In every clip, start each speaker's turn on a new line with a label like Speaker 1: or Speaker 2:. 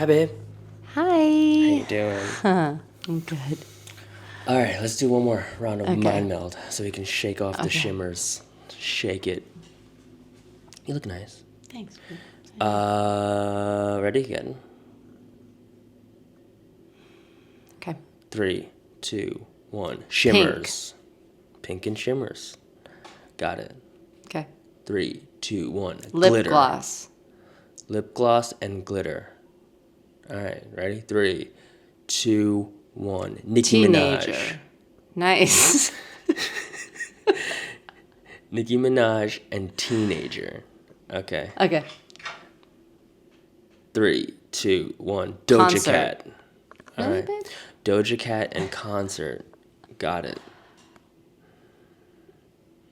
Speaker 1: Hi, babe.
Speaker 2: Hi.
Speaker 1: How you doing?
Speaker 2: I'm good.
Speaker 1: All right, let's do one more round of
Speaker 2: Okay.
Speaker 1: mind meld so we can shake off the shimmers. Shake it. You look nice.
Speaker 2: Thanks.
Speaker 1: Ready? Again.
Speaker 2: Okay.
Speaker 1: 3, 2, 1. Shimmers. Pink and shimmers. Got it.
Speaker 2: Okay.
Speaker 1: 3, 2, 1.
Speaker 2: Lip
Speaker 1: Glitter.
Speaker 2: gloss.
Speaker 1: Lip gloss and glitter. All right, ready? 3, 2, 1. Nicki
Speaker 2: Teenager.
Speaker 1: Minaj.
Speaker 2: Nice.
Speaker 1: Nicki Minaj and teenager. Okay.
Speaker 2: Okay.
Speaker 1: 3, 2, 1. Doja
Speaker 2: Concert.
Speaker 1: Cat. All
Speaker 2: Really,
Speaker 1: right.
Speaker 2: babe?
Speaker 1: Doja Cat and concert. Got it.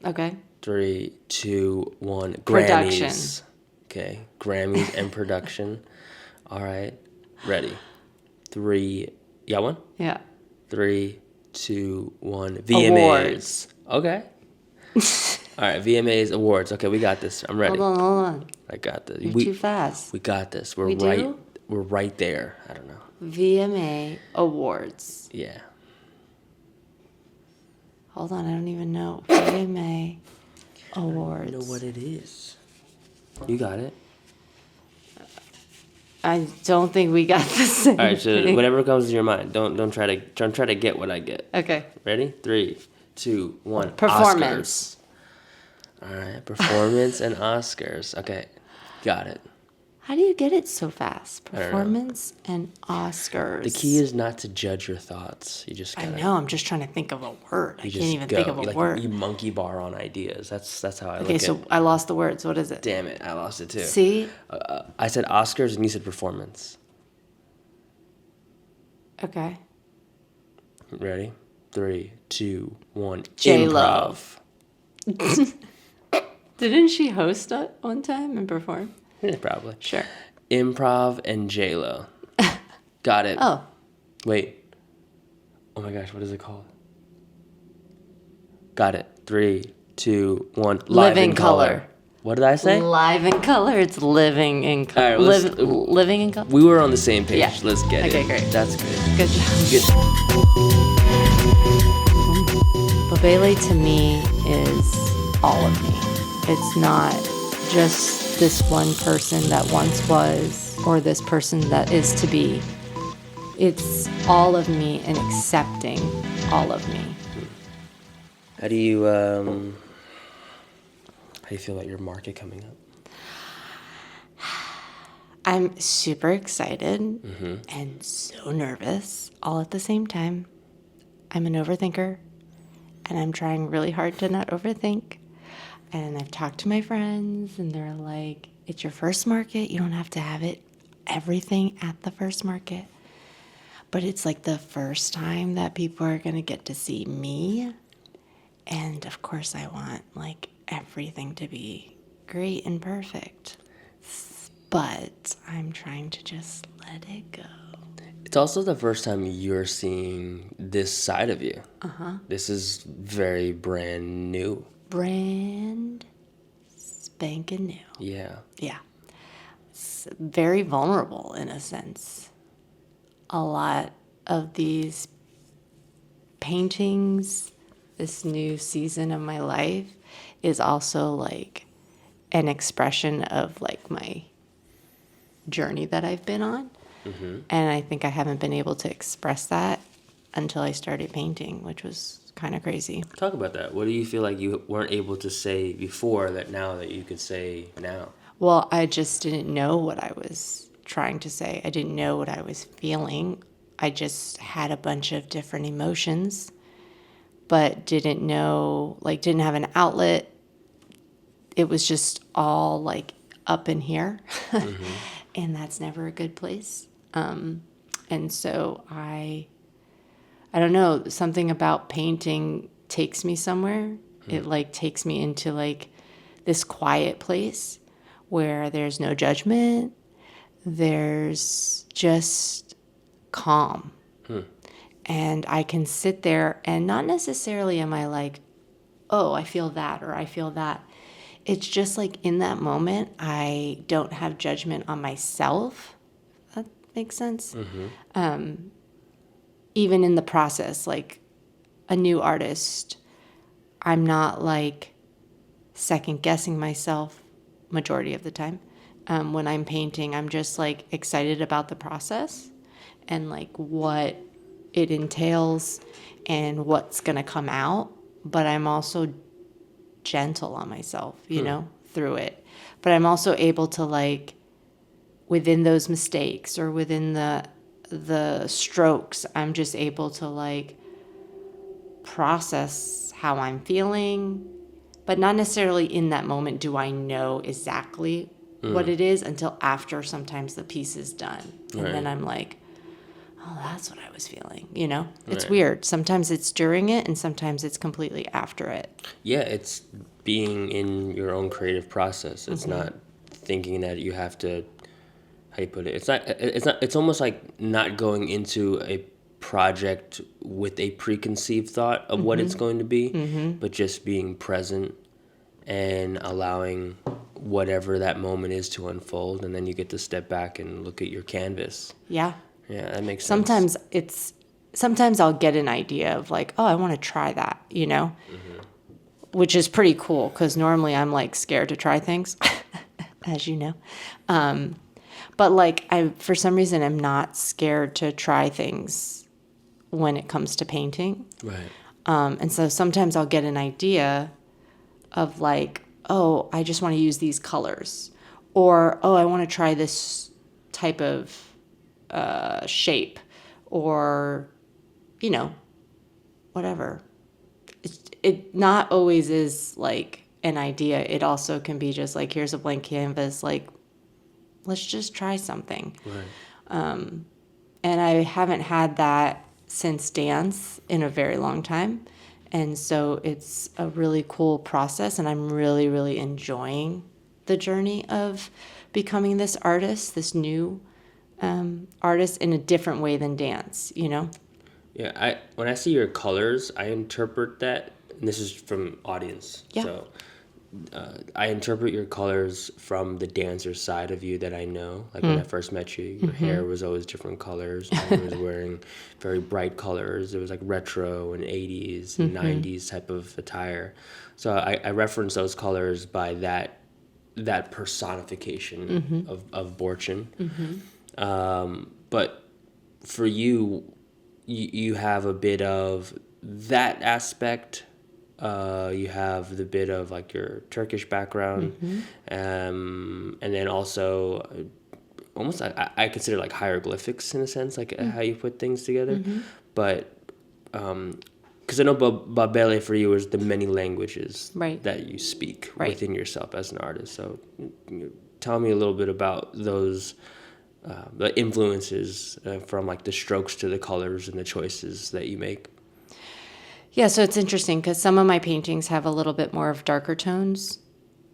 Speaker 2: Okay.
Speaker 1: 3, 2, 1.
Speaker 2: Production.
Speaker 1: Grammys. Okay. Grammys and production. All right. Ready. 3. You got one?
Speaker 2: Yeah.
Speaker 1: 3, 2, 1. VMAs.
Speaker 2: Awards.
Speaker 1: Okay. All right. VMAs awards. Okay, we got this. I'm ready.
Speaker 2: Hold on.
Speaker 1: I got this.
Speaker 2: You're too fast.
Speaker 1: We got this.
Speaker 2: We do?
Speaker 1: We're right there. I don't know.
Speaker 2: VMA Awards.
Speaker 1: Yeah.
Speaker 2: Hold on, I don't even know. VMA Awards.
Speaker 1: I know what it is. You got it.
Speaker 2: I don't think we got the same
Speaker 1: All right, so
Speaker 2: thing.
Speaker 1: whatever comes to your mind. Don't try to get what I get.
Speaker 2: Okay.
Speaker 1: Ready? 3, 2, 1.
Speaker 2: Performance.
Speaker 1: Oscars. All right, performance and Oscars. Okay, got it.
Speaker 2: How do you get it so fast?
Speaker 1: I don't know.
Speaker 2: Performance and Oscars.
Speaker 1: The key is not to judge your thoughts. You just
Speaker 2: I
Speaker 1: gotta.
Speaker 2: know. I'm just trying to think of a word. I
Speaker 1: You
Speaker 2: can't
Speaker 1: just
Speaker 2: even
Speaker 1: go.
Speaker 2: think of a
Speaker 1: Like,
Speaker 2: word.
Speaker 1: You monkey bar on ideas. That's how I look
Speaker 2: Okay,
Speaker 1: at
Speaker 2: so
Speaker 1: it.
Speaker 2: I lost the words. What is it?
Speaker 1: Damn it, I lost it too.
Speaker 2: See?
Speaker 1: I said Oscars and you said performance.
Speaker 2: Okay.
Speaker 1: Ready? 3, 2, 1.
Speaker 2: J.Lo.
Speaker 1: Improv.
Speaker 2: Didn't she host it one time and perform?
Speaker 1: Yeah, probably.
Speaker 2: Sure.
Speaker 1: Improv and J.Lo. Got it.
Speaker 2: Oh,
Speaker 1: Wait. Oh my gosh, what is it called? Got it. 3, 2, 1.
Speaker 2: Live in color.
Speaker 1: What did I say?
Speaker 2: live in color. It's living in color.
Speaker 1: All right,
Speaker 2: Living in color.
Speaker 1: We were on the same page.
Speaker 2: Yeah.
Speaker 1: Let's get it.
Speaker 2: Okay, great.
Speaker 1: That's good.
Speaker 2: Good job.
Speaker 1: Good.
Speaker 2: Bábelé to me is all of me. It's not just this one person that once was or this person that is to be. It's all of me and accepting all of me.
Speaker 1: How do you feel about your market coming up?
Speaker 2: I'm super excited and so nervous all at the same time. I'm an overthinker and I'm trying really hard to not overthink. And I've talked to my friends and they're like, it's your first market. You don't have to have it everything at the first market. But it's like the first time that people are going to get to see me. And of course I want like everything to be great and perfect. But I'm trying to just let it go.
Speaker 1: It's also the first time you're seeing this side of you. This is very brand new.
Speaker 2: Brand spanking new.
Speaker 1: Yeah.
Speaker 2: Yeah. It's very vulnerable in a sense. A lot of these paintings, this new season of my life is also like an expression of like my journey that I've been on. And I think I haven't been able to express that until I started painting, which was kind of crazy.
Speaker 1: Talk about that. What do you feel like you weren't able to say before that now that you could say now?
Speaker 2: Well, I just didn't know what I was trying to say. I didn't know what I was feeling. I just had a bunch of different emotions, but didn't know, like, didn't have an outlet. It was just all like up in here. And that's never a good place. And so I don't know, something about painting takes me somewhere. It like takes me into like this quiet place where there's no judgment. There's just calm. And I can sit there and not necessarily am I like, oh, I feel that or I feel that. It's just like in that moment, I don't have judgment on myself. makes sense. Even in the process, like a new artist, I'm not like second guessing myself majority of the time. When I'm painting, I'm just like excited about the process and like what it entails and what's going to come out. But I'm also gentle on myself, you know, through it. But I'm also able to like, within those mistakes or within the strokes, I'm just able to like process how I'm feeling, but not necessarily in that moment do I know exactly what it is until after sometimes the piece is done. And then I'm like, oh, that's what I was feeling, you know? It's weird. Sometimes it's during it and sometimes it's completely after it.
Speaker 1: Yeah, it's being in your own creative process. It's not thinking that you have to, how do you put it? It's almost like not going into a project with a preconceived thought of what it's going to be, but just being present and allowing whatever that moment is to unfold, and then you get to step back and look at your canvas.
Speaker 2: Yeah.
Speaker 1: Yeah, that makes sense.
Speaker 2: Sometimes I'll get an idea of like, oh, I want to try that, you know, which is pretty cool because normally I'm like scared to try things, as you know. But like for some reason, I'm not scared to try things when it comes to painting.
Speaker 1: Right.
Speaker 2: And so sometimes I'll get an idea of like, oh, I just want to use these colors, or oh, I want to try this type of shape, or you know, whatever. It not always is like an idea. It also can be just like, here's a blank canvas, like let's just try something.
Speaker 1: Right.
Speaker 2: And I haven't had that since dance in a very long time. And so it's a really cool process, and I'm really, really enjoying the journey of becoming this artist, this new artist in a different way than dance, you know?
Speaker 1: Yeah, when I see your colors, I interpret that, and this is from audience.
Speaker 2: Yeah.
Speaker 1: So I interpret your colors from the dancer side of you that I know. Like when I first met you, your hair was always different colors. You was wearing very bright colors. It was like retro and 80s and 90s type of attire. So I reference those colors by that personification of Burçin. But for you, you have a bit of that aspect. You have the bit of like your Turkish background, and then also almost I consider like hieroglyphics in a sense, like how you put things together. But because I know Bábelé for you is the many languages that you speak within yourself as an artist. So tell me a little bit about those. The influences from like the strokes to the colors and the choices that you make.
Speaker 2: Yeah, so it's interesting because some of my paintings have a little bit more of darker tones,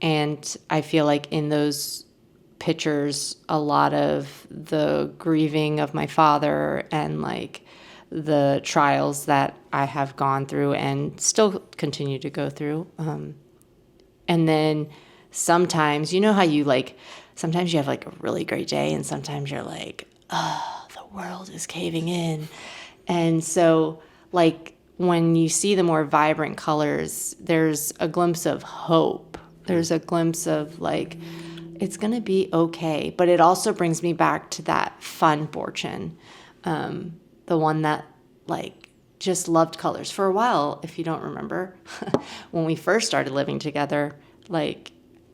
Speaker 2: and I feel like in those pictures, a lot of the grieving of my father and like the trials that I have gone through and still continue to go through. And then sometimes, you know how you like, sometimes you have like a really great day and sometimes you're like, oh, the world is caving in. And so like when you see the more vibrant colors, there's a glimpse of hope. There's a glimpse of like, it's going to be okay. But it also brings me back to that fun Burçin, the one that like just loved colors. For a while, if you don't remember, when we first started living together, like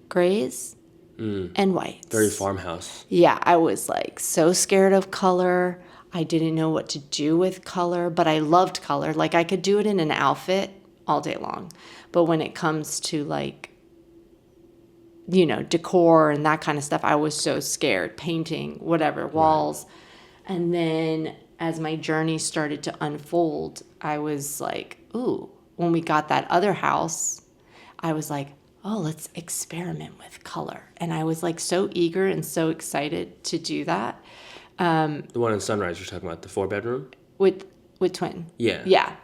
Speaker 2: grays and whites.
Speaker 1: Very farmhouse.
Speaker 2: Yeah, I was like so scared of color. I didn't know what to do with color, but I loved color. Like I could do it in an outfit all day long. But when it comes to like, you know, decor and that kind of stuff, I was so scared. Painting, whatever, walls. Right. And then as my journey started to unfold, I was like, ooh, when we got that other house, I was like, oh, let's experiment with color. And I was like so eager and so excited to do that.
Speaker 1: The one in Sunrise you're talking about, the 4-bedroom?
Speaker 2: With twin.
Speaker 1: Yeah.
Speaker 2: Yeah.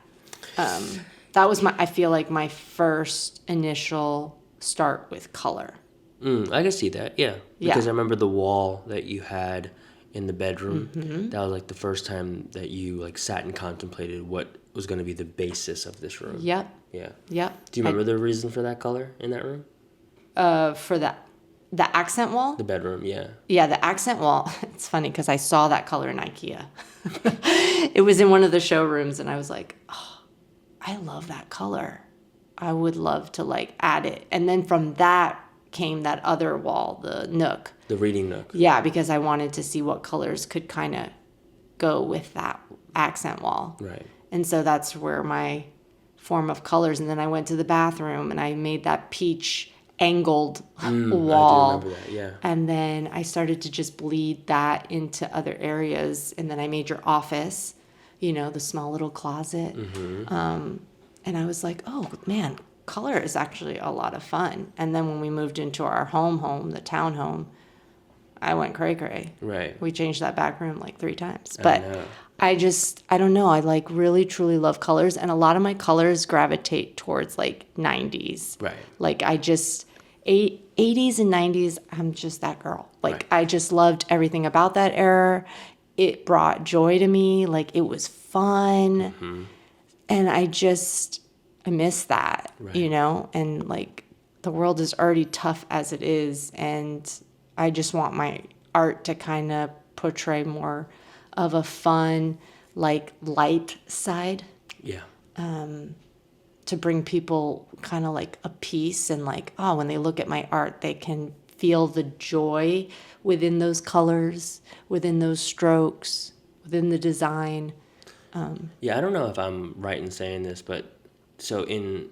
Speaker 2: That was I feel like my first initial start with color.
Speaker 1: I can see that, yeah. Because I remember the wall that you had in the bedroom. That was like the first time that you like sat and contemplated what was going to be the basis of this room.
Speaker 2: Yep.
Speaker 1: Yeah.
Speaker 2: Yep.
Speaker 1: Do you remember the reason for that color in that room?
Speaker 2: For the accent wall?
Speaker 1: The bedroom, yeah.
Speaker 2: Yeah, the accent wall. It's funny because I saw that color in IKEA. It was in one of the showrooms, and I was like, oh, I love that color. I would love to like add it. And then from that came that other wall, the nook.
Speaker 1: The reading nook.
Speaker 2: Yeah, because I wanted to see what colors could kind of go with that accent wall.
Speaker 1: Right.
Speaker 2: And so that's where my form of colors. And then I went to the bathroom and I made that peach angled wall.
Speaker 1: I do remember that, yeah.
Speaker 2: And then I started to just bleed that into other areas. And then I made your office, you know, the small little closet. And I was like, oh, man, color is actually a lot of fun. And then when we moved into our home, the townhome, I went cray-cray.
Speaker 1: Right.
Speaker 2: We changed that back room like 3 times. But I don't know. I like really, truly love colors. And a lot of my colors gravitate towards like 90s.
Speaker 1: Right.
Speaker 2: Like I just, 80s and 90s, I'm just that girl. Like
Speaker 1: Right.
Speaker 2: I just loved everything about that era. It brought joy to me. Like it was fun. And I miss that,
Speaker 1: Right.
Speaker 2: you know? And like the world is already tough as it is. And I just want my art to kind of portray more of a fun, like light side,
Speaker 1: Yeah.
Speaker 2: to bring people kind of like a peace and like, oh, when they look at my art, they can feel the joy within those colors, within those strokes, within the design.
Speaker 1: Yeah, I don't know if I'm right in saying this, but so in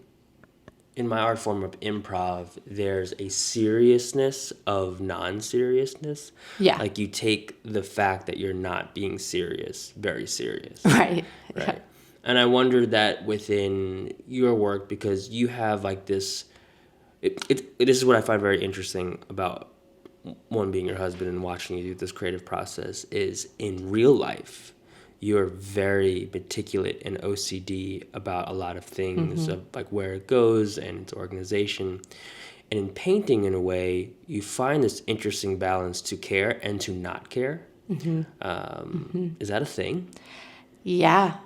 Speaker 1: my art form of improv, there's a seriousness of non-seriousness.
Speaker 2: Yeah.
Speaker 1: Like you take the fact that you're not being serious very serious.
Speaker 2: Right.
Speaker 1: Right. And I wonder that within your work, because you have like this, this is what I find very interesting about one being your husband and watching you do this creative process is in real life, you're very meticulous and OCD about a lot of things, of like where it goes and its organization. And in painting, in a way, you find this interesting balance to care and to not care. Is that a thing?
Speaker 2: Yeah.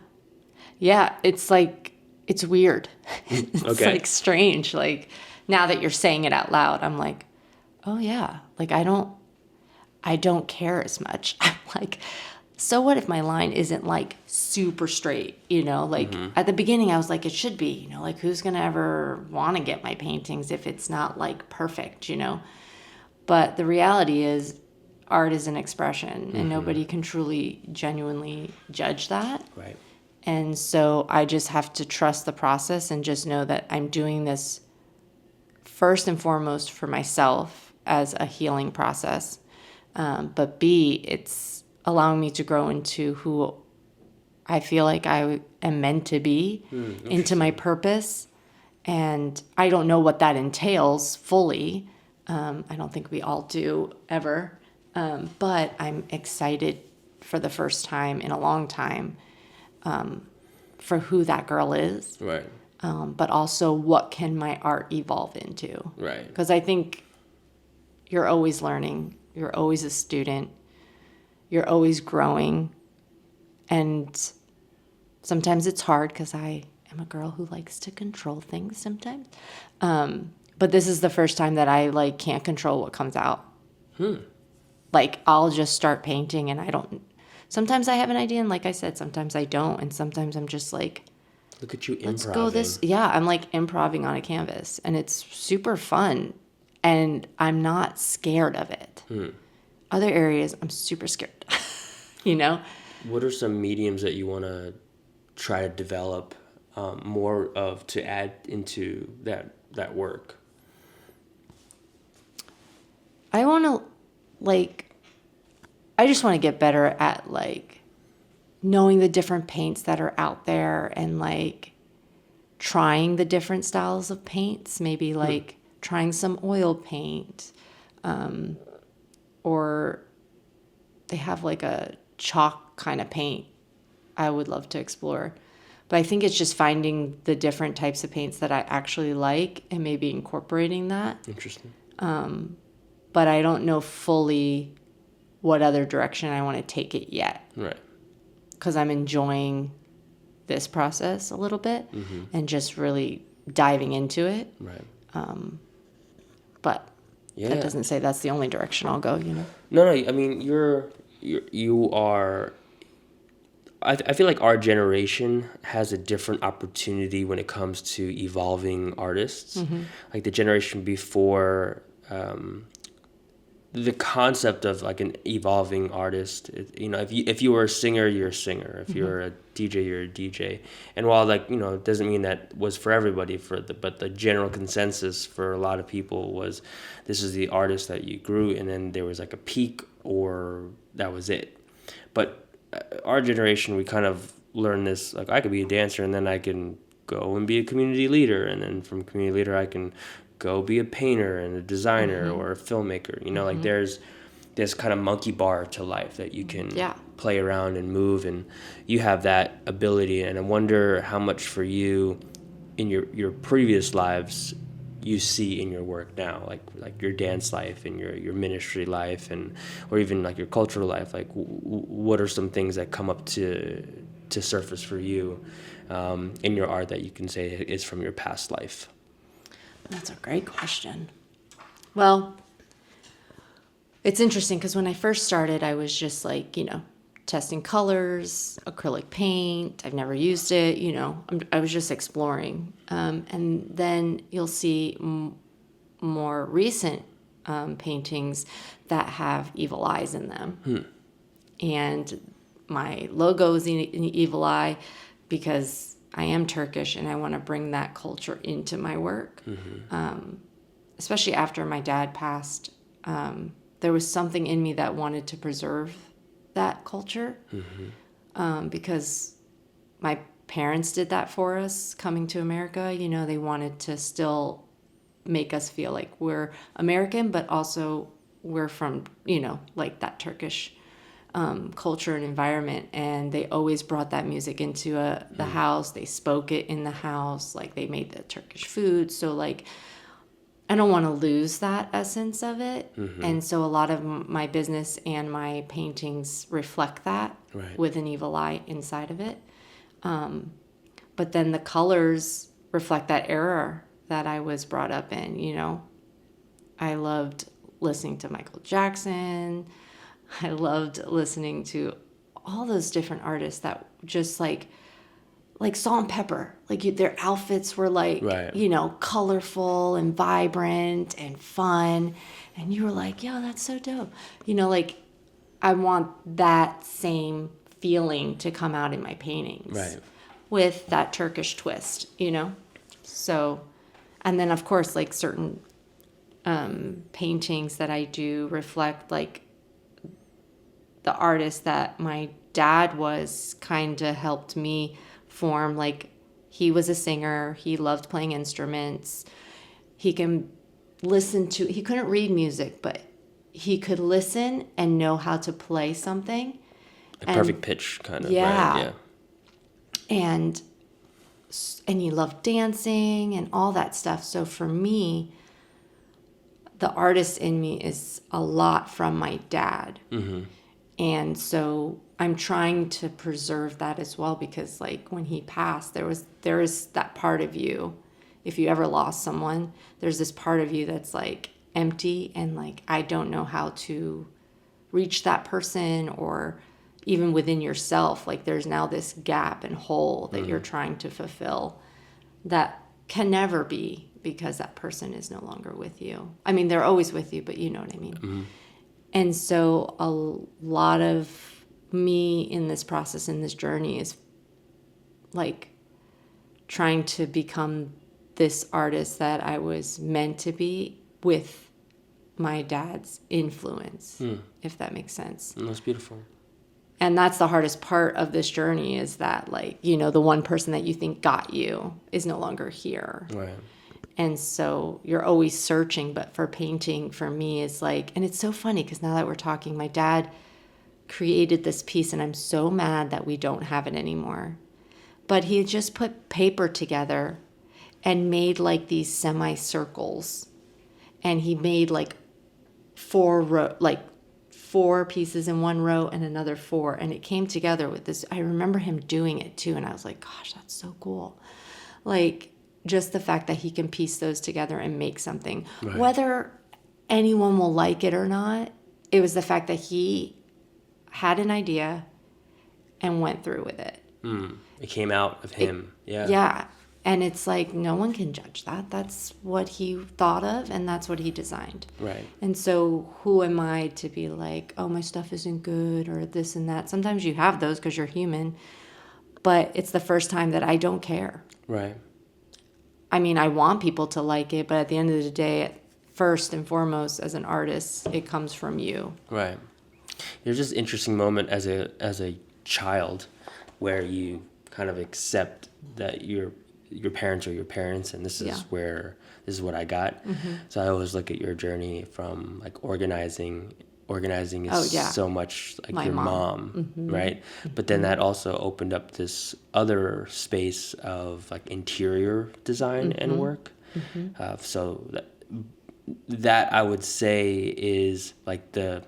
Speaker 2: Yeah. It's like, it's weird. It's
Speaker 1: Okay.
Speaker 2: like strange. Like now that you're saying it out loud, I'm like, oh yeah. Like I don't care as much. I'm like, so what if my line isn't like super straight, you know, like at the beginning I was like, it should be, you know, like who's going to ever want to get my paintings if it's not like perfect, you know? But the reality is art is an expression and nobody can truly, genuinely judge that.
Speaker 1: Right.
Speaker 2: And so I just have to trust the process and just know that I'm doing this first and foremost for myself as a healing process. But B, it's allowing me to grow into who I feel like I am meant to be, into my purpose. And I don't know what that entails fully. I don't think we all do ever. But I'm excited for the first time in a long time for who that girl is.
Speaker 1: Right.
Speaker 2: But also what can my art evolve into?
Speaker 1: Right.
Speaker 2: Because I think you're always learning. You're always a student. You're always growing. And sometimes it's hard because I am a girl who likes to control things sometimes. But this is the first time that I like can't control what comes out. Like I'll just start painting and I don't. Sometimes I have an idea and like I said, sometimes I don't. And sometimes I'm just like,
Speaker 1: Look at you
Speaker 2: let's
Speaker 1: improvising.
Speaker 2: go this. Yeah, I'm like improvising on a canvas and it's super fun. And I'm not scared of it. Other areas, I'm super scared, you know?
Speaker 1: What are some mediums that you want to try to develop more of to add into that work?
Speaker 2: I want to, like, I just want to get better at, like, knowing the different paints that are out there and, like, trying the different styles of paints. Maybe, like, trying some oil paint. Or they have, like, a chalk kind of paint I would love to explore. But I think it's just finding the different types of paints that I actually like and maybe incorporating that.
Speaker 1: Interesting.
Speaker 2: But I don't know fully what other direction I want to take it yet.
Speaker 1: Right.
Speaker 2: Because I'm enjoying this process a little bit and just really diving into it.
Speaker 1: Right.
Speaker 2: But that doesn't say that's the only direction I'll go, you know?
Speaker 1: No, I mean, you are, I feel like our generation has a different opportunity when it comes to evolving artists. Like the generation before, the concept of like an evolving artist, you know, if you were a singer, you're a singer. If you're a DJ, you're a DJ. And while like, you know, it doesn't mean that was for everybody, but the general consensus for a lot of people was this is the artist that you grew, and then there was like a peak, or that was it. But our generation, we kind of learned this, like I could be a dancer and then I can go and be a community leader, and then from community leader I can go be a painter and a designer or a filmmaker. You know, like there's this kind of monkey bar to life that you can play around and move, and you have that ability. And I wonder how much for you in your previous lives you see in your work now, like your dance life and your ministry life, and or even like your cultural life. Like what are some things that come up to surface for you in your art that you can say is from your past life?
Speaker 2: That's a great question. Well, it's interesting because when I first started, I was just like, you know, testing colors, acrylic paint. I've never used it, you know. I was just exploring. And then you'll see more recent paintings that have evil eyes in them. And my logo is an evil eye because I am Turkish and I want to bring that culture into my work. Especially after my dad passed, there was something in me that wanted to preserve that culture because my parents did that for us coming to America. You know, they wanted to still make us feel like we're American, but also we're from, you know, like that Turkish culture and environment. And they always brought that music into the house. They spoke it in the house. Like they made the Turkish food. So like, I don't want to lose that essence of it. And so a lot of my business and my paintings reflect that with an evil eye inside of it. But then the colors reflect that era that I was brought up in, you know. I loved listening to Michael Jackson. I loved listening to all those different artists that just like Salt and Pepper. Like their outfits were like, you know, colorful and vibrant and fun. And you were like, yo, that's so dope. You know, like I want that same feeling to come out in my paintings with that Turkish twist, you know? So, and then of course, like certain paintings that I do reflect like the artist that my dad was, kind of helped me form. Like he was a singer, he loved playing instruments, he can he couldn't read music, but he could listen and know how to play something.
Speaker 1: Perfect pitch kind of.
Speaker 2: Yeah. And he loved dancing and all that stuff. So for me, the artist in me is a lot from my dad. And so I'm trying to preserve that as well, because like when he passed, there is that part of you. If you ever lost someone, there's this part of you that's like empty and like, I don't know how to reach that person, or even within yourself, like there's now this gap and hole that you're trying to fulfill that can never be, because that person is no longer with you. I mean, they're always with you, but you know what I mean? And so a lot of me in this process, in this journey, is like trying to become this artist that I was meant to be with my dad's influence, if that makes sense.
Speaker 1: That's beautiful.
Speaker 2: And that's the hardest part of this journey, is that like, you know, the one person that you think got you is no longer here. And so you're always searching. But for painting, for me, is like, and it's so funny because now that we're talking, my dad created this piece and I'm so mad that we don't have it anymore. But he just put paper together and made like these semicircles. And he made like 4 pieces in one row and another 4, and it came together with this. I remember him doing it too, and I was like, gosh, that's so cool. Like, just the fact that he can piece those together and make something.
Speaker 1: Right.
Speaker 2: Whether anyone will like it or not, it was the fact that he had an idea and went through with it.
Speaker 1: It came out of him.
Speaker 2: Yeah. And it's like, no one can judge that. That's what he thought of, and that's what he designed.
Speaker 1: Right.
Speaker 2: And so who am I to be like, oh, my stuff isn't good or this and that? Sometimes you have those because you're human, but it's the first time that I don't care.
Speaker 1: Right.
Speaker 2: I mean, I want people to like it, but at the end of the day, first and foremost, as an artist, it comes from you.
Speaker 1: Right. There's this interesting moment as a child where you kind of accept that your parents are your parents, and this is what I got. So I always look at your journey from like organizing is so much like your mom, right? But then that also opened up this other space of like interior design and work. So that I would say is like the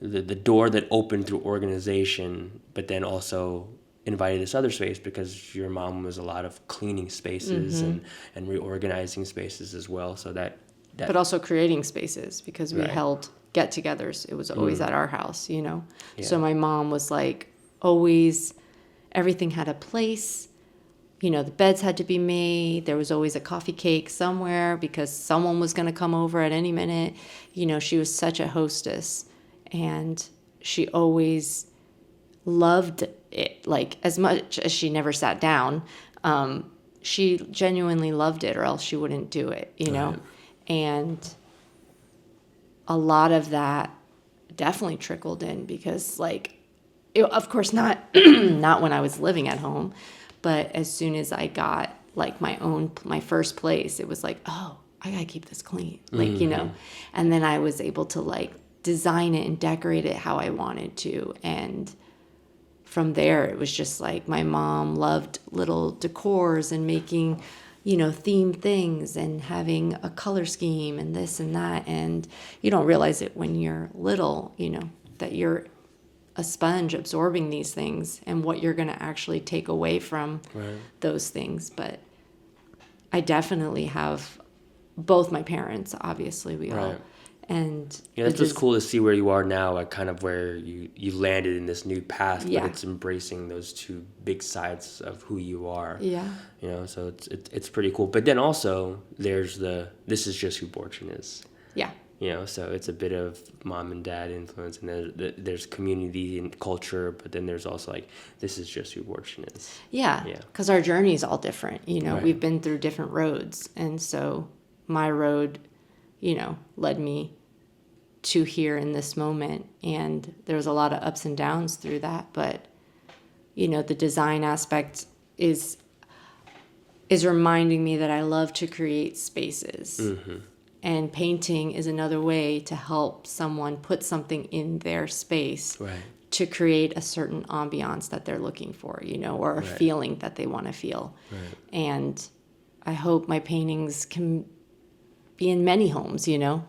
Speaker 1: door that opened through organization, but then also invited this other space because your mom was a lot of cleaning spaces and reorganizing spaces as well. So that
Speaker 2: but also creating spaces, because we held get-togethers. It was always at our house, you know. Yeah. So my mom was like, always, everything had a place. You know, the beds had to be made. There was always a coffee cake somewhere because someone was going to come over at any minute. You know, she was such a hostess, and she always loved it. Like, as much as she never sat down, she genuinely loved it, or else she wouldn't do it, you know. And a lot of that definitely trickled in because, like, of course not not when I was living at home, but as soon as I got like my first place, it was like, oh, I gotta keep this clean, like, you know. And then I was able to like design it and decorate it how I wanted to, and from there it was just like my mom loved little decors and making, you know, themed things and having a color scheme and this and that. And you don't realize it when you're little, you know, that you're a sponge absorbing these things and what you're going to actually take away from those things. But I definitely have both my parents, obviously we all. And
Speaker 1: yeah, it's just cool to see where you are now, like kind of where you landed in this new path, but it's embracing those two big sides of who you are. Yeah. You know, so it's pretty cool. But then also there's this is just who Burcin is. Yeah. You know, so it's a bit of mom and dad influence, and there's community and culture, but then there's also like, this is just who Burcin is. Yeah. Yeah. Because
Speaker 2: our journey is all different. You know, we've been through different roads. And so my road, you know, led me to here in this moment, and there's a lot of ups and downs through that, but you know, the design aspect is reminding me that I love to create spaces. And painting is another way to help someone put something in their space to create a certain ambiance that they're looking for, you know, or a feeling that they want to feel. And I hope my paintings can be in many homes, you know,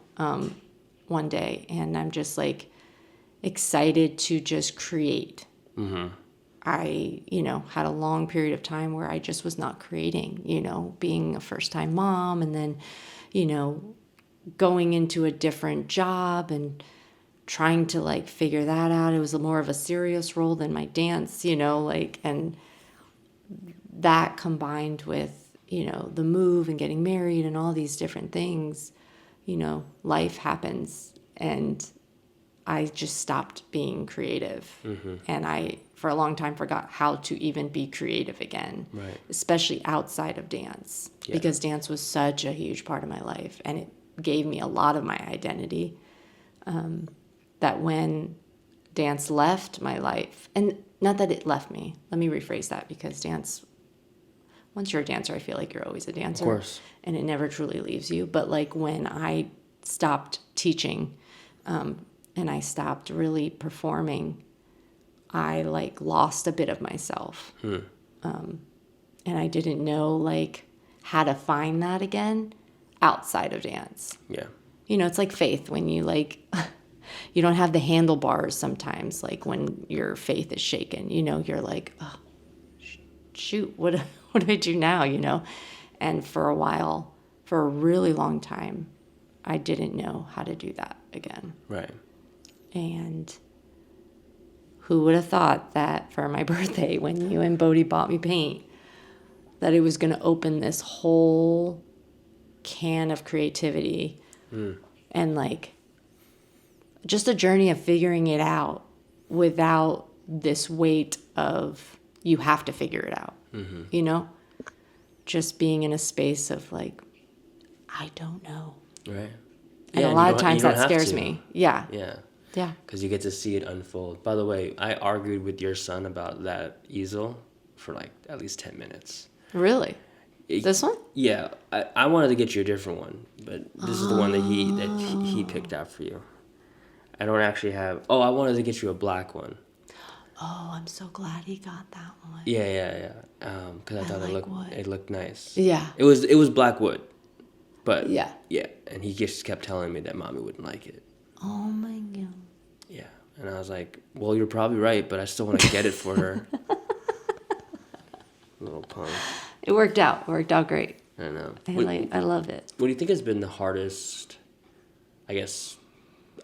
Speaker 2: one day. And I'm just like excited to just create. I, you know, had a long period of time where I just was not creating, you know, being a first-time mom, and then, you know, going into a different job and trying to like figure that out. It was more of a serious role than my dance, you know, like, and that combined with, you know, the move and getting married and all these different things, you know, life happens, and I just stopped being creative. And I, for a long time, forgot how to even be creative again, especially outside of dance, because dance was such a huge part of my life, and it gave me a lot of my identity, that when dance left my life, and not that it left me, let me rephrase that, because dance, once you're a dancer, I feel like you're always a dancer. Of course. And it never truly leaves you. But like when I stopped teaching, and I stopped really performing, I like lost a bit of myself. And I didn't know like how to find that again outside of dance. Yeah. You know, it's like faith when you like, you don't have the handlebars sometimes, like when your faith is shaken, you're like, oh, shoot, what do I do now, And for a while, for a really long time, I didn't know how to do that again.
Speaker 1: Right.
Speaker 2: And who would have thought that for my birthday, when you and Bodhi bought me paint, that it was going to open this whole can of creativity and like just a journey of figuring it out without this weight of you have to figure it out, just being in a space of like, I don't know.
Speaker 1: Right.
Speaker 2: And a lot of times that scares me. Yeah.
Speaker 1: Yeah.
Speaker 2: Yeah.
Speaker 1: Because you get to see it unfold. By the way, I argued with your son about that easel for like at least 10 minutes.
Speaker 2: Really? This one?
Speaker 1: Yeah. I wanted to get you a different one, but this is the one that he picked out for you. I don't actually have... Oh, I wanted to get you a black one.
Speaker 2: Oh, I'm so glad he got that one.
Speaker 1: Yeah. Because I thought it looked nice.
Speaker 2: Yeah.
Speaker 1: It was black wood. But
Speaker 2: yeah,
Speaker 1: and he just kept telling me that mommy wouldn't like it.
Speaker 2: Oh my God.
Speaker 1: Yeah, and I was like, well, you're probably right, but I still want to get it for her. Little pun.
Speaker 2: It worked out. It worked out great.
Speaker 1: I know.
Speaker 2: I love it.
Speaker 1: What do you think has been the hardest, I guess,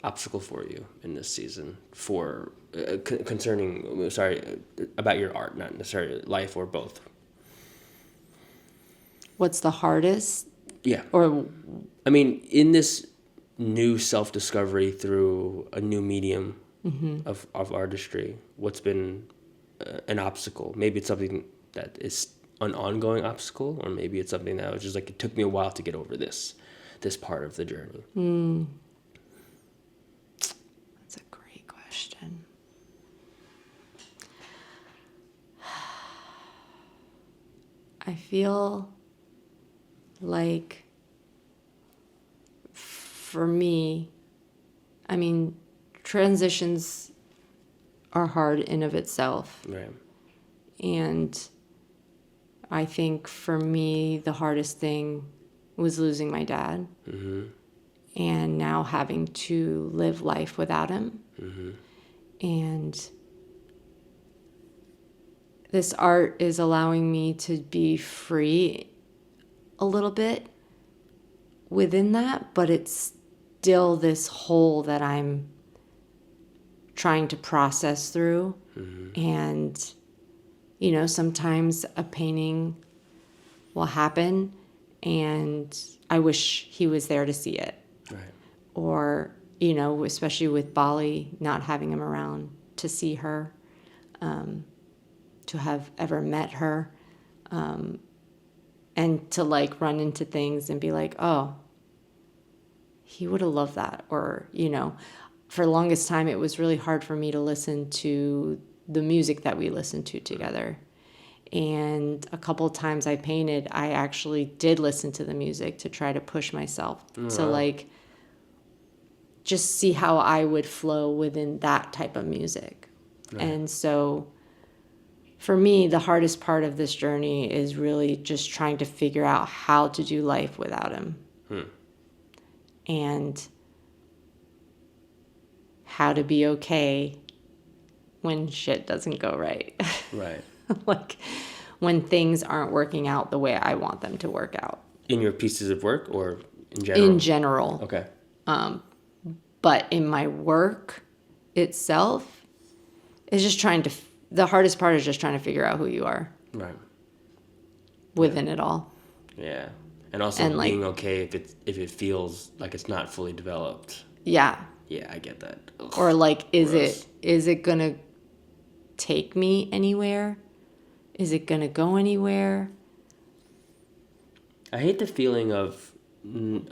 Speaker 1: obstacle for you in this season for about your art, not necessarily life or both?
Speaker 2: What's the hardest?
Speaker 1: Yeah.
Speaker 2: Or,
Speaker 1: I mean, in this new self-discovery through a new medium of artistry, what's been an obstacle? Maybe it's something that is an ongoing obstacle, or maybe it's something that was just like, it took me a while to get over this part of the journey.
Speaker 2: That's a great question. I feel like for me, I mean, transitions are hard in of itself.
Speaker 1: Right.
Speaker 2: And I think for me, the hardest thing was losing my dad. And now having to live life without him. And this art is allowing me to be free a little bit within that, but it's still this hole that I'm trying to process through. And, sometimes a painting will happen and I wish he was there to see it.
Speaker 1: Right.
Speaker 2: Or, especially with Bali, not having him around to see her, to have ever met her, and to like run into things and be like, oh, he would have loved that. Or, for the longest time, it was really hard for me to listen to the music that we listened to together. And a couple of times I painted, I actually did listen to the music to try to push myself to like just see how I would flow within that type of music. Right. And so for me, the hardest part of this journey is really just trying to figure out how to do life without him. And how to be okay when shit doesn't go right. Right. Like when things aren't working out the way I want them to work out. In
Speaker 1: your pieces of work or in general?
Speaker 2: In general.
Speaker 1: Okay.
Speaker 2: But in my work itself, it's just the hardest part is just trying to figure out who you are. Right. Within it all.
Speaker 1: Yeah. And also being okay if it feels like it's not fully developed.
Speaker 2: Yeah.
Speaker 1: Yeah, I get that. Ugh,
Speaker 2: or like, is it gonna take me anywhere? Is it gonna go anywhere?
Speaker 1: I hate the feeling of you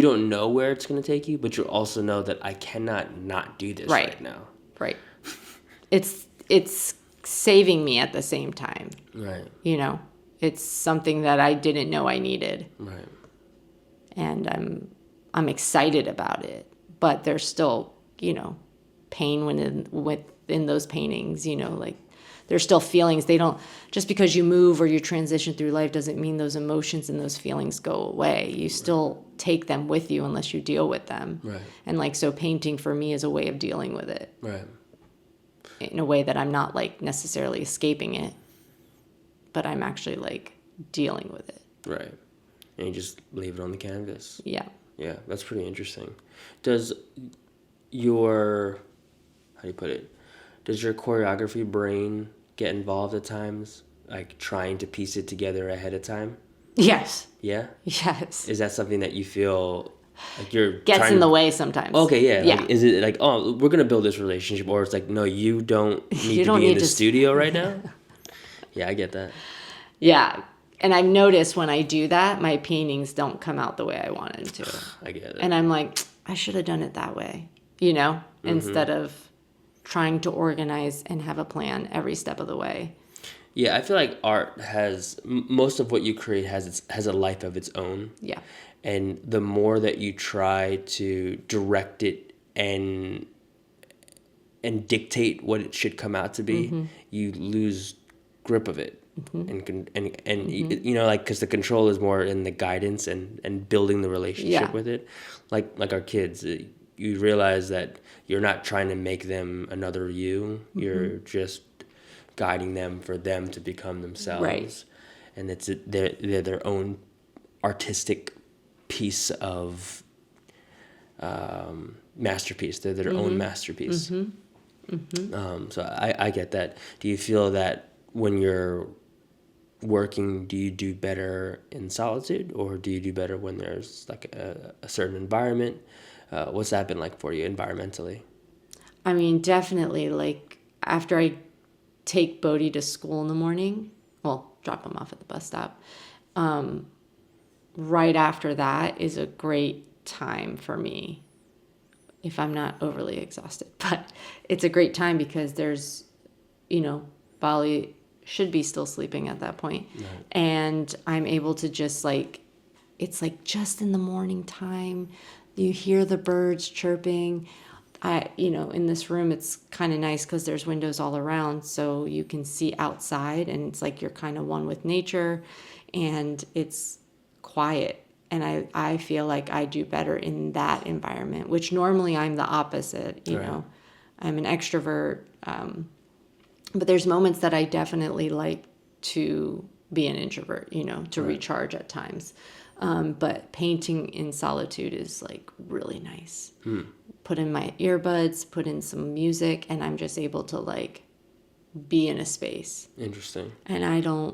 Speaker 1: don't know where it's gonna take you, but you also know that I cannot not do this right now.
Speaker 2: Right. It's saving me at the same time.
Speaker 1: Right.
Speaker 2: It's something that I didn't know I needed.
Speaker 1: Right.
Speaker 2: And I'm excited about it, but there's still, pain within those paintings, you know, like there's still feelings. They don't, just because you move or you transition through life doesn't mean those emotions and those feelings go away. You still take them with you unless you deal with them.
Speaker 1: Right.
Speaker 2: And like, so painting for me is a way of dealing with it.
Speaker 1: Right.
Speaker 2: In a way that I'm not like necessarily escaping it, but I'm actually like dealing with it.
Speaker 1: Right. And you just leave it on the canvas.
Speaker 2: Yeah.
Speaker 1: Yeah, that's pretty interesting. Does your, how do you put it? Does your choreography brain get involved at times? Like trying to piece it together ahead of time?
Speaker 2: Yes.
Speaker 1: Yeah?
Speaker 2: Yes.
Speaker 1: Is that something that you feel like you're
Speaker 2: Gets in the way sometimes.
Speaker 1: Okay, yeah.
Speaker 2: Yeah.
Speaker 1: Like, is it like, oh, we're going to build this relationship, or it's like, no, you don't need
Speaker 2: You
Speaker 1: to
Speaker 2: don't
Speaker 1: be in
Speaker 2: need
Speaker 1: the
Speaker 2: to
Speaker 1: studio right now? Yeah, I get that.
Speaker 2: Yeah. And I've noticed when I do that, my paintings don't come out the way I want them to.
Speaker 1: I get it.
Speaker 2: And I'm like, I should have done it that way, you know, instead of trying to organize and have a plan every step of the way.
Speaker 1: Yeah, I feel like art has, most of what you create has a life of its own.
Speaker 2: Yeah.
Speaker 1: And the more that you try to direct it and dictate what it should come out to be, you lose grip of it. And you know, like, because the control is more in the guidance and building the relationship with it. Like our kids, you realize that you're not trying to make them another you. You're just guiding them for them to become themselves.
Speaker 2: Right.
Speaker 1: And they're their own artistic piece of masterpiece. They're their own masterpiece. So I get that. Do you feel that when you're working, do you do better in solitude, or do you do better when there's like a certain environment? What's that been like for you environmentally?
Speaker 2: I mean, definitely, like, after I take Bodhi to school in the morning, well, drop him off at the bus stop, right after that is a great time for me, if I'm not overly exhausted. But it's a great time because there's, you know, Bali should be still sleeping at that point. Right. And I'm able to just like, it's like just in the morning time, you hear the birds chirping. You know, in this room, it's kind of nice because there's windows all around, so you can see outside, and it's like you're kind of one with nature, and it's quiet. And I feel like I do better in that environment, which normally I'm the opposite, you know. I'm an extrovert, but there's moments that I definitely like to be an introvert, you know, to recharge at times. But painting in solitude is like really nice. Put in my earbuds, put in some music, and I'm just able to like be in a space.
Speaker 1: Interesting.
Speaker 2: And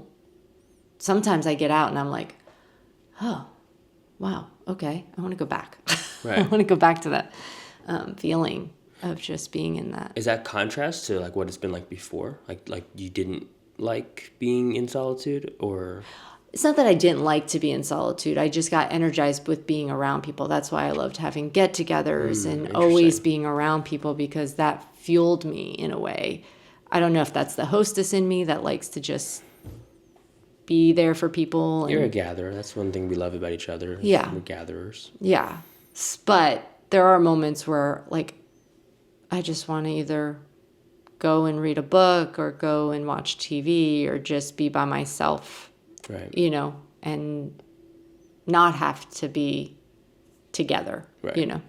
Speaker 2: sometimes I get out and I'm like, oh, wow, okay, I want to go back.
Speaker 1: Right.
Speaker 2: I want to go back to that feeling of just being in that.
Speaker 1: Is that contrast to like what it's been like before? Like you didn't like being in solitude, or?
Speaker 2: It's not that I didn't like to be in solitude. I just got energized with being around people. That's why I loved having get-togethers and always being around people, because that fueled me in a way. I don't know if that's the hostess in me that likes to just be there for people.
Speaker 1: You're a gatherer. That's one thing we love about each other.
Speaker 2: Yeah.
Speaker 1: We're gatherers.
Speaker 2: Yeah. But there are moments where, like, I just want to either go and read a book or go and watch TV or just be by myself.
Speaker 1: Right.
Speaker 2: You know, and not have to be together, you know,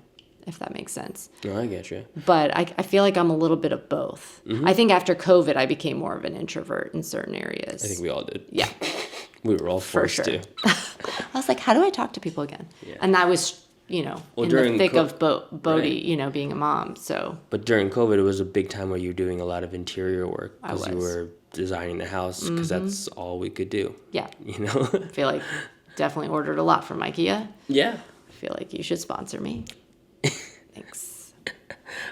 Speaker 2: if that makes sense.
Speaker 1: No, I get you.
Speaker 2: But I feel like I'm a little bit of both. I think after COVID, I became more of an introvert in certain areas.
Speaker 1: I think we all did.
Speaker 2: Yeah.
Speaker 1: We were all forced to.
Speaker 2: I was like, how do I talk to people again? Yeah. And that was, you know, in the thick of Bodhi, you know, being a mom. So.
Speaker 1: But during COVID, it was a big time where you were doing a lot of interior work. Because you were designing the house, because that's all we could do. Yeah. You know?
Speaker 2: I feel like definitely ordered a lot from IKEA.
Speaker 1: Yeah.
Speaker 2: I feel like you should sponsor me. Thanks.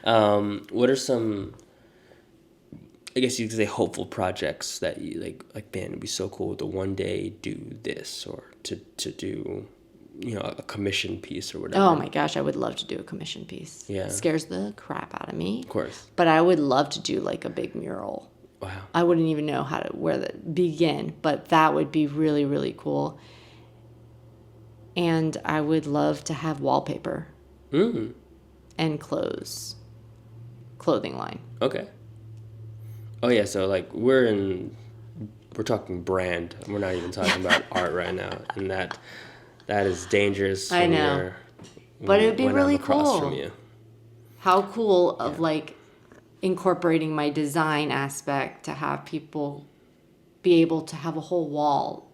Speaker 1: What are some, I guess you could say, hopeful projects that you like, man, it'd be so cool to one day do this, or to do, you know, a commission piece or whatever?
Speaker 2: Oh my gosh, I would love to do a commission piece.
Speaker 1: Yeah.
Speaker 2: It scares the crap out of me.
Speaker 1: Of course.
Speaker 2: But I would love to do like a big mural.
Speaker 1: Wow.
Speaker 2: I wouldn't even know where to begin, but that would be really, really cool. And I would love to have wallpaper and clothes clothing line.
Speaker 1: Okay. Oh yeah, so like we're talking brand. We're not even talking about art right now, and that is dangerous.
Speaker 2: I know, but it would be really
Speaker 1: across
Speaker 2: cool.
Speaker 1: From you.
Speaker 2: How cool of like incorporating my design aspect to have people be able to have a whole wall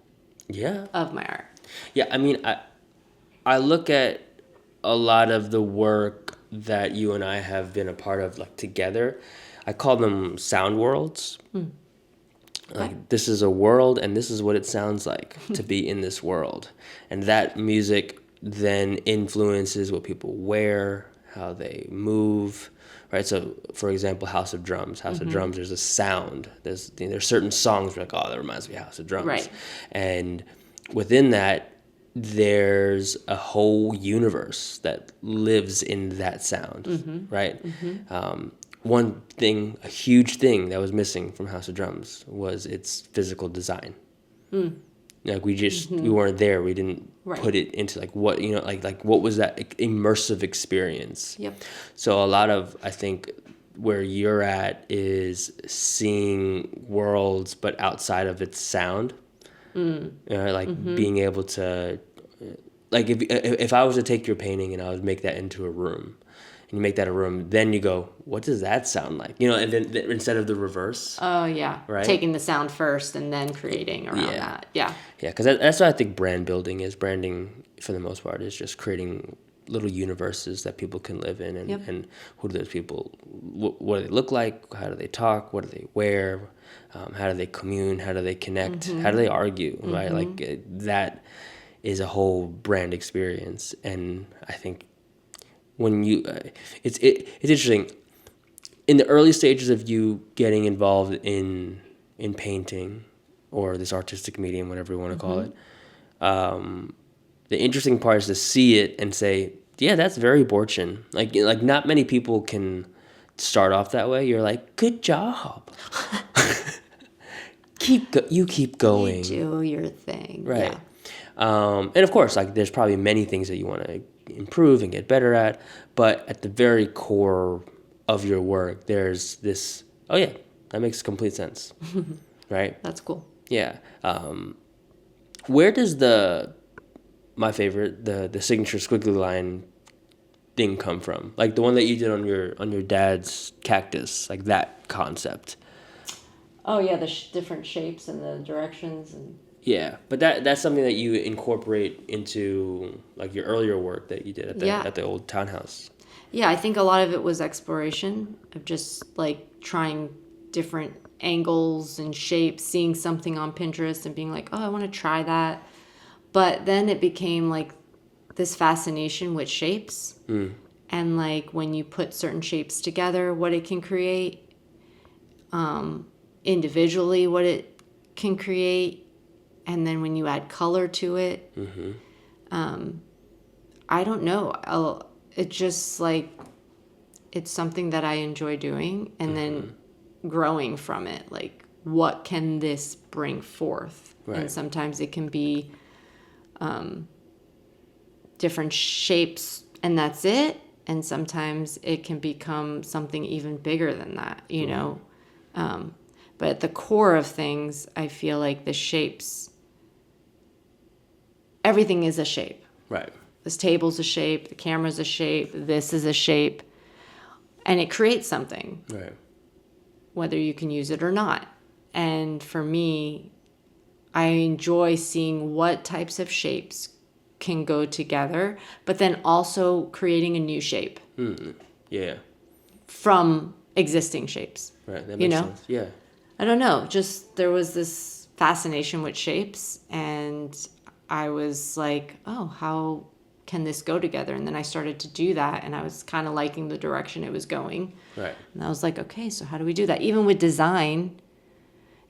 Speaker 2: of my art.
Speaker 1: Yeah, I mean, I look at a lot of the work that you and I have been a part of, like together. I call them sound worlds. Like this is a world, and this is what it sounds like to be in this world, and that music then influences what people wear, how they move, right? So, for example, House of Drums. House of Drums, there's a sound. There's certain songs where like, oh, that reminds me of House of Drums.
Speaker 2: Right.
Speaker 1: And within that, there's a whole universe that lives in that sound, right? One thing, a huge thing that was missing from House of Drums was its physical design. Like we weren't there. We didn't put it into like what, like what was that immersive experience?
Speaker 2: Yep.
Speaker 1: So a lot of, I think, where you're at is seeing worlds, but outside of its sound. Being able to, like if I was to take your painting and I would make that into a room, and you make that a room, then you go, what does that sound like? And then instead of the reverse.
Speaker 2: Oh, yeah.
Speaker 1: Right?
Speaker 2: Taking the sound first and then creating around that. Yeah.
Speaker 1: Yeah, because that's what I think brand building is. Branding, for the most part, is just creating little universes that people can live in. And who do those people, what do they look like? How do they talk? What do they wear? How do they commune? How do they connect? How do they argue? Right? Like that is a whole brand experience. And I think when you, it's interesting. In the early stages of you getting involved in painting or this artistic medium, whatever you want to call it, the interesting part is to see it and say, yeah, that's very Burçin. Like not many people can start off that way. You're like, good job. You keep going.
Speaker 2: You do your thing.
Speaker 1: Right.
Speaker 2: Yeah.
Speaker 1: And of course, like there's probably many things that you want to improve and get better at, but at the very core of your work, there's this, oh yeah, that makes complete sense. Right?
Speaker 2: That's cool.
Speaker 1: Yeah. Where does my favorite, the signature squiggly line thing come from? Like the one that you did on your dad's cactus, like that concept.
Speaker 2: Oh yeah, the different shapes and the directions and.
Speaker 1: Yeah, but that's something that you incorporate into like your earlier work that you did at the old townhouse.
Speaker 2: Yeah, I think a lot of it was exploration of just like trying different angles and shapes, seeing something on Pinterest and being like, oh, I want to try that. But then it became like this fascination with shapes and like when you put certain shapes together, what it can create, individually, what it can create. And then when you add color to it, I don't know. It just like, it's something that I enjoy doing and then growing from it. Like, what can this bring forth?
Speaker 1: Right.
Speaker 2: And sometimes it can be different shapes and that's it. And sometimes it can become something even bigger than that, you know? But at the core of things, I feel like the shapes, everything is a shape.
Speaker 1: Right.
Speaker 2: This table's a shape, the camera's a shape, this is a shape. And it creates something.
Speaker 1: Right.
Speaker 2: Whether you can use it or not. And for me, I enjoy seeing what types of shapes can go together, but then also creating a new shape.
Speaker 1: Yeah.
Speaker 2: From existing shapes.
Speaker 1: Right. That makes sense. Yeah.
Speaker 2: I don't know. Just there was this fascination with shapes, and I was like, oh, how can this go together? And then I started to do that, and I was kind of liking the direction it was going.
Speaker 1: Right.
Speaker 2: And I was like, okay, so how do we do that? Even with design,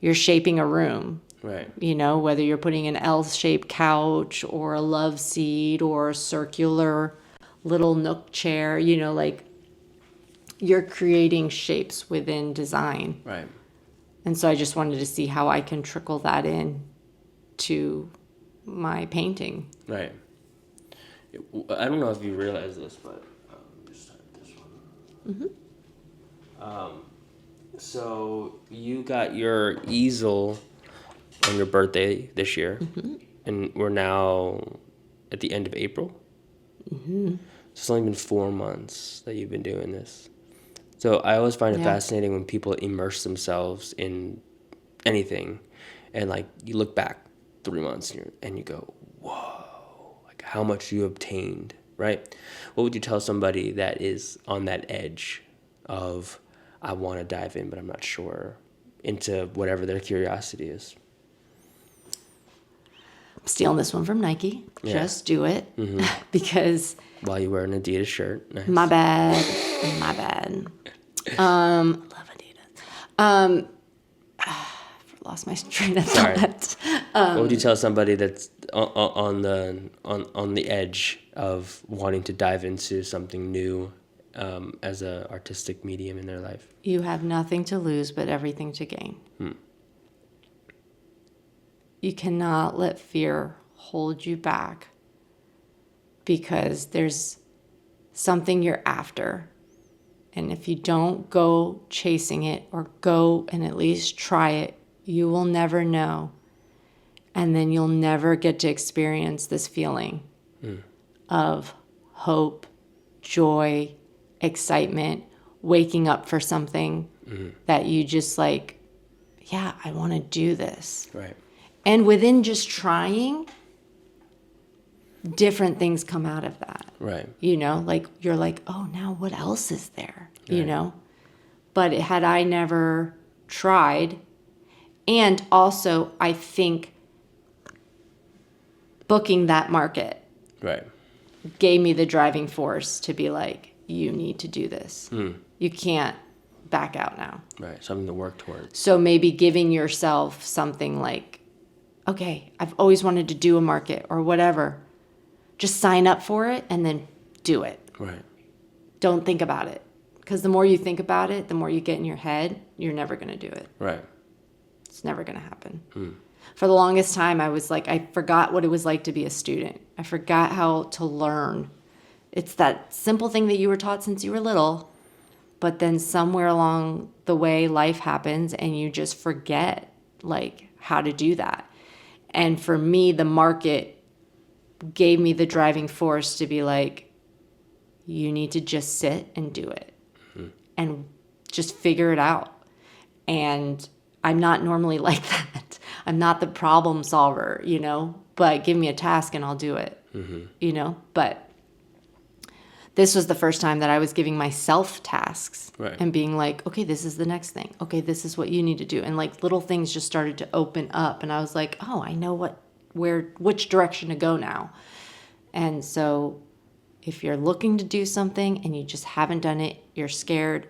Speaker 2: you're shaping a room.
Speaker 1: Right.
Speaker 2: You know, whether you're putting an L-shaped couch or a love seat or a circular little nook chair, you know, like you're creating shapes within design.
Speaker 1: Right.
Speaker 2: And so I just wanted to see how I can trickle that in to my painting.
Speaker 1: Right. I don't know if you realize this, but just type this one. So you got your easel on your birthday this year, and we're now at the end of April. So it's only been 4 months that you've been doing this. So I always find it fascinating when people immerse themselves in anything, and like you look back 3 months and you go, whoa, like how much you obtained, right? What would you tell somebody that is on that edge of, I want to dive in, but I'm not sure, into whatever their curiosity is?
Speaker 2: I'm stealing this one from Nike. Just do it. Because
Speaker 1: While you wear an Adidas shirt. Nice.
Speaker 2: my bad. Love Adidas. Lost my train of thought.
Speaker 1: What would you tell somebody that's on the edge of wanting to dive into something new as an artistic medium in their life?
Speaker 2: You have nothing to lose but everything to gain. You cannot let fear hold you back because there's something you're after. And if you don't go chasing it or go and at least try it, you will never know. And then you'll never get to experience this feeling of hope, joy, excitement, waking up for something that you just like, yeah, I want to do this.
Speaker 1: Right.
Speaker 2: And within just trying, different things come out of that.
Speaker 1: Right.
Speaker 2: You know, like you're like, oh, now what else is there? You
Speaker 1: Right.
Speaker 2: know? But had I never tried, and also I think booking that market
Speaker 1: Right.
Speaker 2: gave me the driving force to be like, you need to do this. You can't back out now.
Speaker 1: Right. Something to work towards.
Speaker 2: So maybe giving yourself something like, okay, I've always wanted to do a market or whatever. Just sign up for it and then do it.
Speaker 1: Right.
Speaker 2: Don't think about it. Because the more you think about it, the more you get in your head, you're never going to do it.
Speaker 1: Right.
Speaker 2: It's never going to happen. For the longest time, I was like, I forgot what it was like to be a student. I forgot how to learn. It's that simple thing that you were taught since you were little, but then somewhere along the way, life happens and you just forget like how to do that. And for me, the market gave me the driving force to be like, you need to just sit and do it and just figure it out. And I'm not normally like that. I'm not the problem solver, you know, but give me a task and I'll do it, you know, but this was the first time that I was giving myself tasks and being like, okay, this is the next thing. Okay, this is what you need to do. And like little things just started to open up and I was like, oh, I know which direction to go now. And so if you're looking to do something and you just haven't done it, you're scared,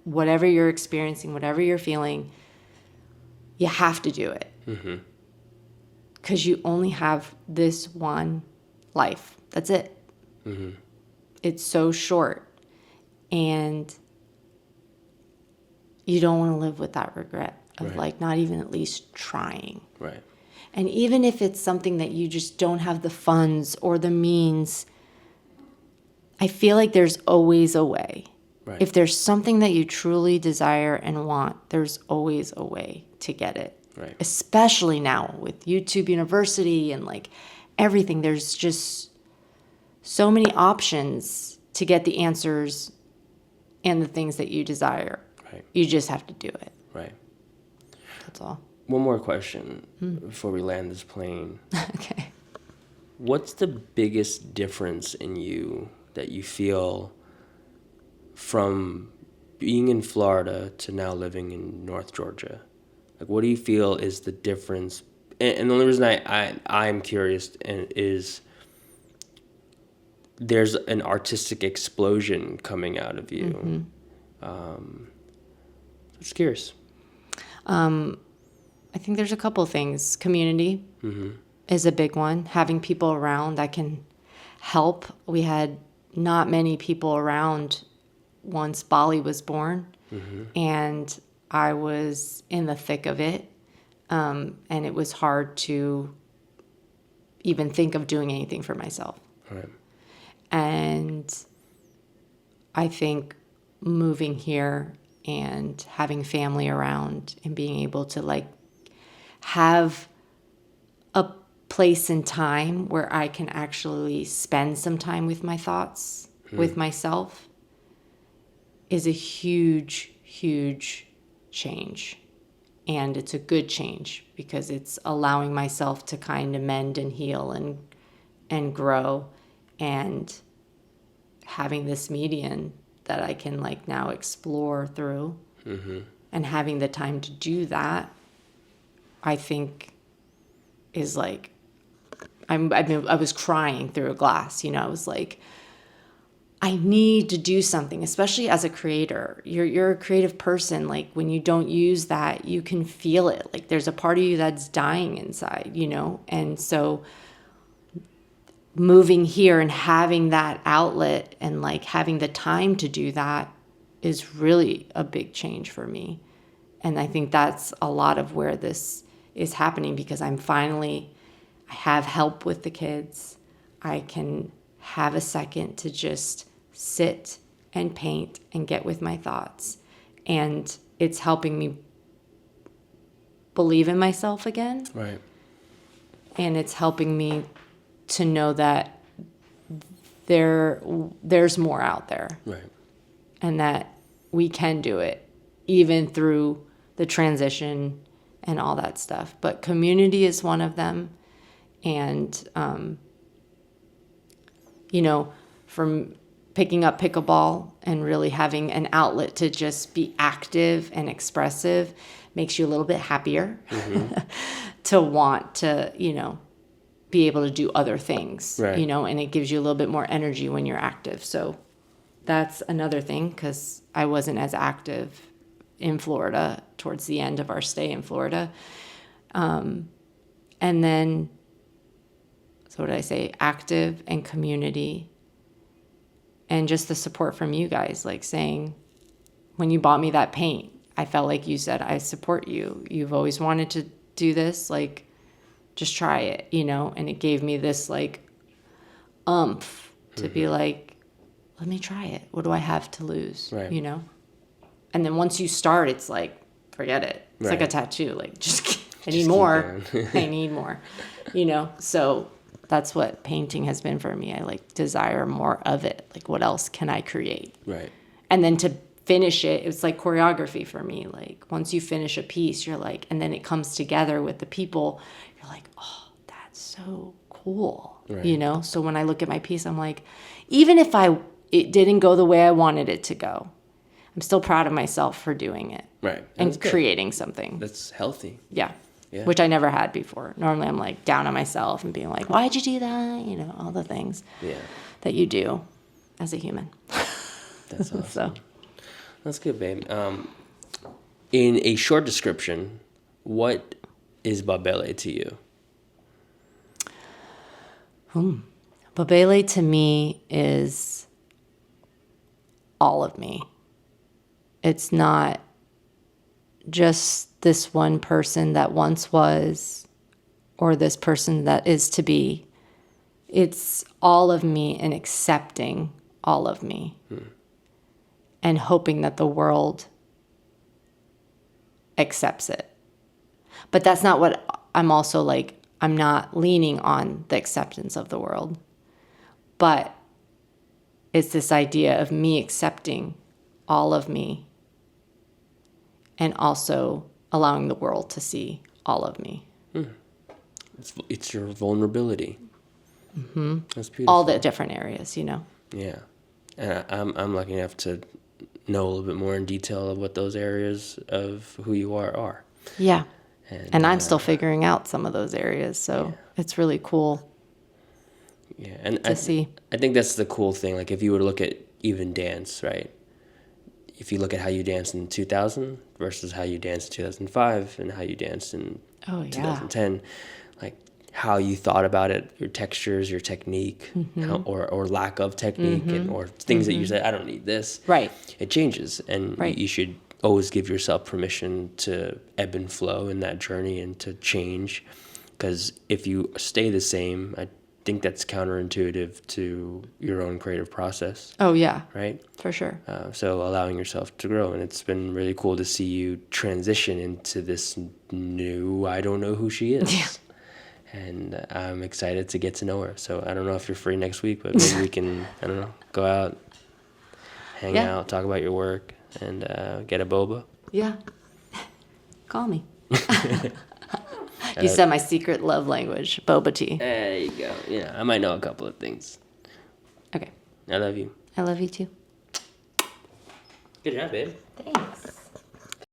Speaker 2: whatever you're experiencing, whatever you're feeling, you have to do it. Because you only have this one life. That's it. It's so short. And you don't want to live with that regret of like not even at least trying.
Speaker 1: Right.
Speaker 2: And even if it's something that you just don't have the funds or the means, I feel like there's always a way.
Speaker 1: Right.
Speaker 2: If there's something that you truly desire and want, there's always a way to get it.
Speaker 1: Right.
Speaker 2: Especially now with YouTube University and like everything, there's just so many options to get the answers and the things that you desire.
Speaker 1: Right.
Speaker 2: You just have to do it.
Speaker 1: Right.
Speaker 2: That's all.
Speaker 1: One more question before we land this plane.
Speaker 2: Okay.
Speaker 1: What's the biggest difference in you that you feel from being in Florida to now living in North Georgia? Like, what do you feel is the difference? And the only reason I'm curious is there's an artistic explosion coming out of you. Just curious.
Speaker 2: I think there's a couple things. Community is a big one. Having people around that can help. We had not many people around once Bali was born, and I was in the thick of it, and it was hard to even think of doing anything for myself.
Speaker 1: Right.
Speaker 2: And I think moving here and having family around and being able to like have a place and time where I can actually spend some time with my thoughts, with myself, is a huge, huge change. And it's a good change because it's allowing myself to kind of mend and heal and grow, and having this median that I can like now explore through, and having the time to do that, I think is like, I was crying through a glass, you know. I was like, I need to do something, especially as a creator. You're a creative person. Like when you don't use that, you can feel it. Like there's a part of you that's dying inside, you know? And so moving here and having that outlet and like having the time to do that is really a big change for me. And I think that's a lot of where this is happening, because I have help with the kids. I can have a second to just sit and paint and get with my thoughts. And it's helping me believe in myself again.
Speaker 1: Right.
Speaker 2: And it's helping me to know that there's more out there.
Speaker 1: Right.
Speaker 2: And that we can do it, even through the transition and all that stuff. But community is one of them. And, you know, from picking up pickleball and really having an outlet to just be active and expressive makes you a little bit happier to want to, you know, be able to do other things,
Speaker 1: right.
Speaker 2: you know, and it gives you a little bit more energy when you're active. So that's another thing, because I wasn't as active in Florida towards the end of our stay in Florida. And then, so what did I say? Active and community. And just the support from you guys, like saying, when you bought me that paint, I felt like you said, I support you. You've always wanted to do this. Like, just try it, you know? And it gave me this like oomph to be like, let me try it. What do I have to lose?
Speaker 1: Right.
Speaker 2: You know? And then once you start, it's like, forget it. It's like a tattoo. Like, I need more. I need more, you know? So that's what painting has been for me. I like desire more of it. Like, what else can I create?
Speaker 1: Right.
Speaker 2: And then to finish it, it's like choreography for me. Like once you finish a piece, you're like, and then it comes together with the people, you're like, oh, that's so cool.
Speaker 1: Right.
Speaker 2: You know? So when I look at my piece, I'm like, even if it didn't go the way I wanted it to go, I'm still proud of myself for doing it.
Speaker 1: Right.
Speaker 2: And creating something.
Speaker 1: That's healthy.
Speaker 2: Yeah.
Speaker 1: Yeah.
Speaker 2: Which I never had before. Normally I'm like down on myself and being like, why'd you do that? You know, all the things that you do as a human.
Speaker 1: That's awesome.
Speaker 2: So.
Speaker 1: That's good, babe. In a short description, what is Bábelé to you?
Speaker 2: Bábelé to me is all of me. It's not just this one person that once was, or this person that is to be. It's all of me, and accepting all of me. And hoping that the world accepts it. But that's not what I'm also like, I'm not leaning on the acceptance of the world. But it's this idea of me accepting all of me, and also allowing the world to see all of me.
Speaker 1: It's your vulnerability. That's beautiful.
Speaker 2: All the different areas, you know?
Speaker 1: Yeah. And I'm lucky enough to know a little bit more in detail of what those areas of who you are.
Speaker 2: Yeah. And I'm still figuring out some of those areas, so it's really cool.
Speaker 1: Yeah, and
Speaker 2: to see.
Speaker 1: I think that's the cool thing. Like if you were to look at even dance, right? If you look at how you danced in 2000 versus how you danced in 2005 and how you danced in 2010, like how you thought about it, your textures, your technique, or lack of technique, and or things that you said, I don't need this.
Speaker 2: Right.
Speaker 1: It changes, and you should always give yourself permission to ebb and flow in that journey and to change. Because if you stay the same, think that's counterintuitive to your own creative process,
Speaker 2: Oh, yeah,
Speaker 1: right?
Speaker 2: for sure.
Speaker 1: So allowing yourself to grow, and it's been really cool to see you transition into this new, I don't know who she is.
Speaker 2: Yeah.
Speaker 1: And I'm excited to get to know her. So I don't know if you're free next week, but maybe we can, I don't know, go out, hang
Speaker 2: Yeah.
Speaker 1: out, talk about your work, and get a boba.
Speaker 2: Yeah. Call me. You said my secret love language, boba tea.
Speaker 1: There you go. Yeah, I might know a couple of things.
Speaker 2: Okay.
Speaker 1: I love you.
Speaker 2: I love you too.
Speaker 1: Good job, babe.
Speaker 2: Thanks.